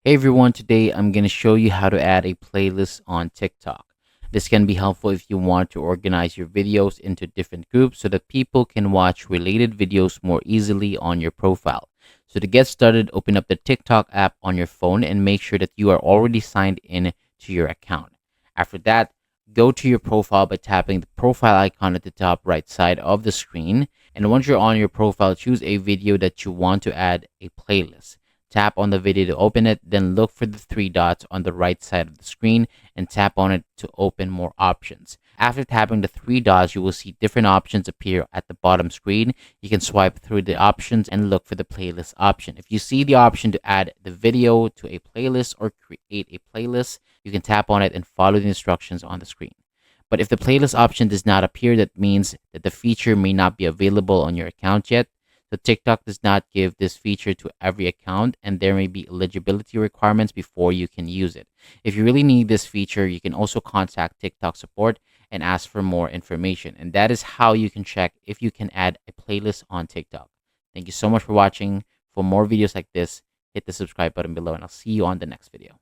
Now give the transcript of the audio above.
Hey everyone, today I'm going to show you how to add a playlist on TikTok. This can be helpful if you want to organize your videos into different groups so that people can watch related videos more easily on your profile. So to get started, open up the TikTok app on your phone and make sure that you are already signed in to your account. After that, go to your profile by tapping the profile icon at the top right side of the screen. And once you're on your profile, choose a video that you want to add a playlist. Tap on the video to open it, then look for the three dots on the right side of the screen and tap on it to open more options. After tapping the three dots, you will see different options appear at the bottom screen. You can swipe through the options and look for the playlist option. If you see the option to add the video to a playlist or create a playlist, you can tap on it and follow the instructions on the screen. But if the playlist option does not appear, that means that the feature may not be available on your account yet. So TikTok does not give this feature to every account, and there may be eligibility requirements before you can use it. If you really need this feature, you can also contact TikTok support and ask for more information. And that is how you can check if you can add a playlist on TikTok. Thank you so much for watching. For more videos like this, hit the subscribe button below, and I'll see you on the next video.